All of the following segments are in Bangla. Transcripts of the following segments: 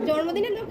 জন্মদিনের লোক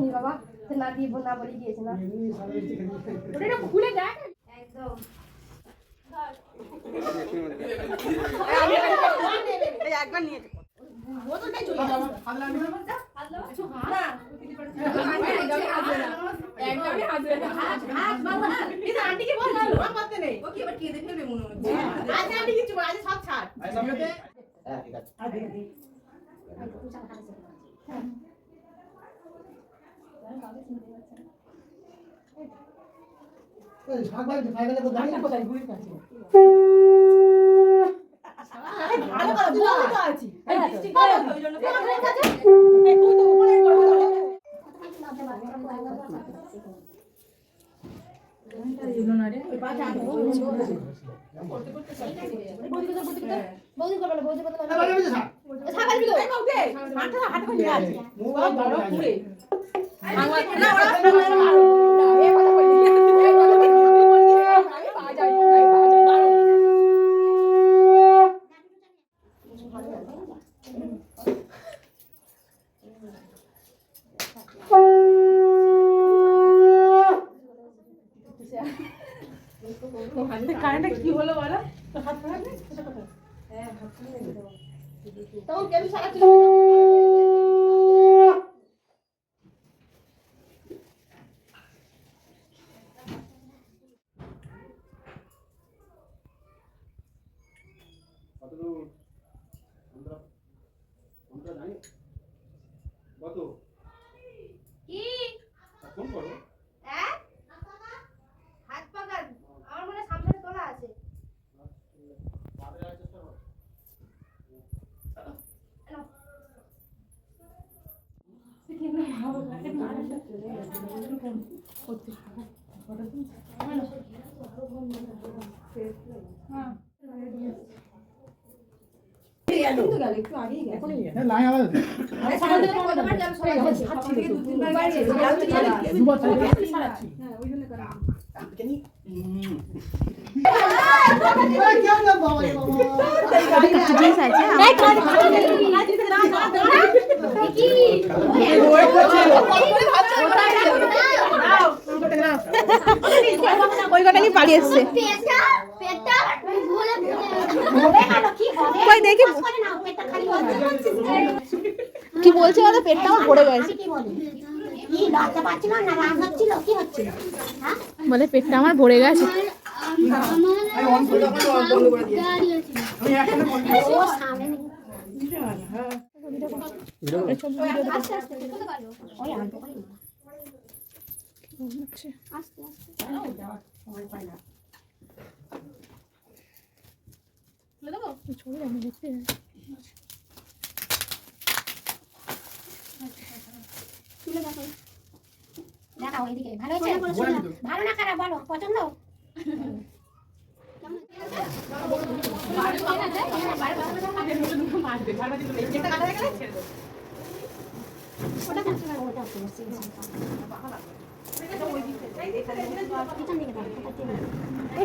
বাবা না দিয়ে না বলে দিয়েছে না ওটা খুলে দেখ একদম একবার নিয়ে বোতলটাই চলে যাবে একদমই হাত বাবা এই আন্টিকে বল না লোক করতে নেই ও কি এবার কেঁদে ফেলবে মনে হচ্ছে আজ আন্টি কিছু আজ সব ছাড় হ্যাঁ ঠিক আছে আজ দেখি এই সাগর ফাইনালে তো গাড়ি কোথায় ঘুরে কাছে ভালো কথা আছে এই ডিস্ট্রিক্ট ওই জন্য তোমার কাছে এই তুই তো উপরে করবে এগুলো না রে ওই পাশে আগে করতে করতে বৌদি করবে না বৌদি করতে পারবে না ছাগল দিলো এই কাউকে মাথা হাত করে নিয়ে আসে মোবাইল বড় পুরে আমার না ওরা এই কথা কই এই কথা কি বলি আমি পা যাই কারেন্টটা কি হলো বলো তো হাত পড়া নেই হ্যাঁ হাত পড়া নেই তখন কেন সারা ছিল কত দূর আমরা জানি কত কি ফোন করো হ্যাঁ হাত পাকান আমার মনে সামনে তোলা আছে বাদে আছে তো হ্যালো সিকিম না ভালো লাগে না করতে হ্যাঁ একটু আগেই গেছে লাইন আলাদা আরে সামনে কতবার যাব সবাই হাত থেকে দু তিনবার গেছে দুবার ছাড়াচ্ছি হ্যাঁ ওই জন্য করা কেন क्या ना बाबा गाड़ी का जींस আছে এই গাড়ি না দিতে না কি ওই করছে ওই কথা কি পালিয়ে এসেছে পেটটা পেটটা ভুলে ভুলে গেল কি হবে কই দেখি পেটটা খালি কি বলছে ওটা পেটটা আমার পড়ে গেছে কি বলে কি লজ্জা পাচ্ছিল না রাগ হচ্ছিল কি হচ্ছিল হ্যাঁ বলে পেটটা আমার ভরে গেছে। দেখাও এদিকে ভালো হয়েছে ভালো না খারাপ বলো পছন্দ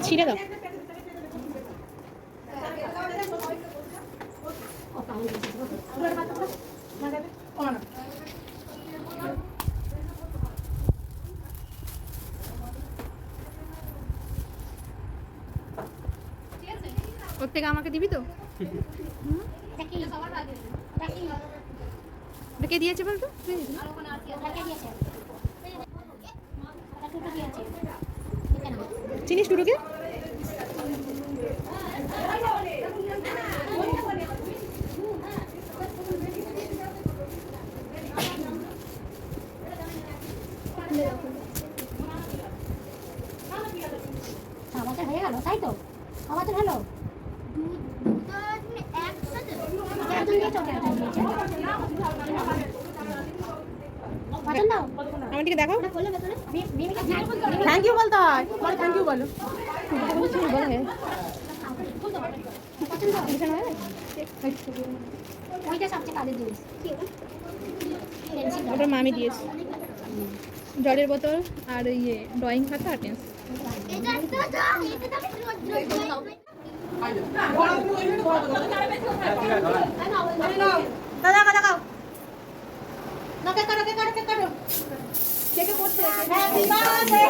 ছিঁড়ে দাও। ওর থেকে আমাকে দিবি তো? কে দিয়েছে বলতো? চিনিস টুটুকে? হয়ে গেল তাই তো খাবার তো ভালো আমার দিকে দেখাও। থ্যাংক ইউ বলতে হয়, থ্যাংক ইউ বলো। ওটা মামি দিয়েছে, জলের বোতল আর ইয়ে ড্রয়িং খাতা আর পেন্সিল। দাদা দেখাও না, কে কাটো কে কাটো কে কাটো কে কে করছে। Happy birthday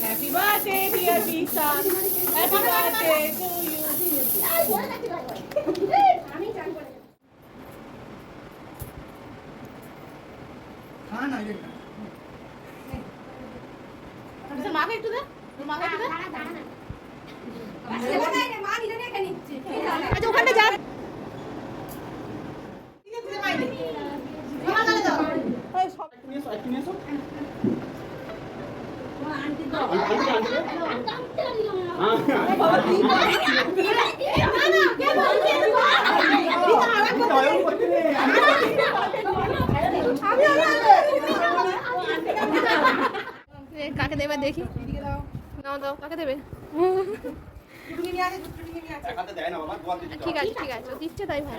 happy birthday dear Bisha, happy birthday to you. আমি চান করে খান না এটা আচ্ছা মাকে একটু দে, মাকে একটু দে। মা নিলে না কেন নিচ্ছে? আচ্ছা ওখানে যা। কাকে দেবে দেখি? নাও দাও, কাকে দেবে? ঠিক আছে ঠিক আছে, দিচ্ছে তাই ভাই।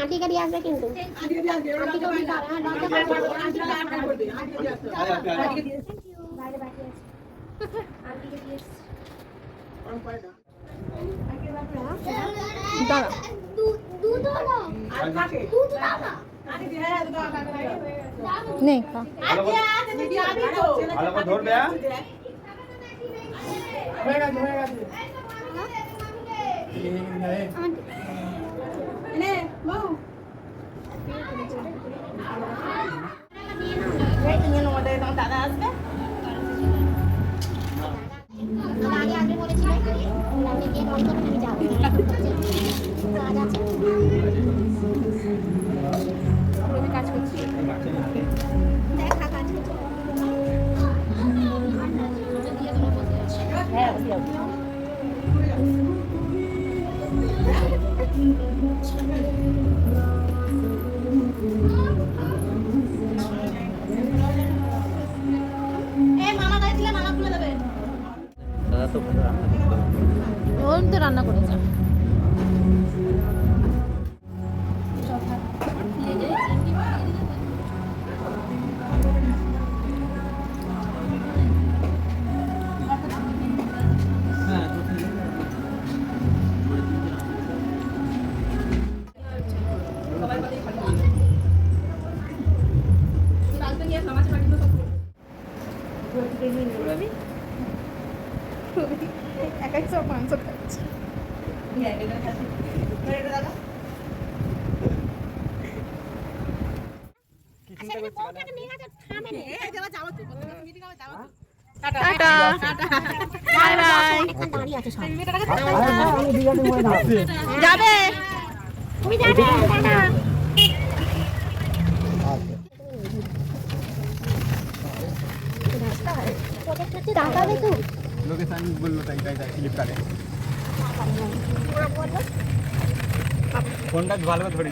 আন্টিকে দিয়ে আসবে কিন্তু নেই ধরবে দাদা আসবে আগে আগে বলেছিলেন আমি গিয়ে কল করবেন আমি যাবো কাজ আছে কাজ করছি। দেখা কাজ করছি হ্যাঁ তো রান্না করেছে। এক এক সব মাংস খাচ্ছে। টাটা বাই বাই যাবে তুমি যাবে টাটা টাকা তো লোকেশন বললো তাই ফ্লিপকার্টে ফোনটা ভালো করে ধরি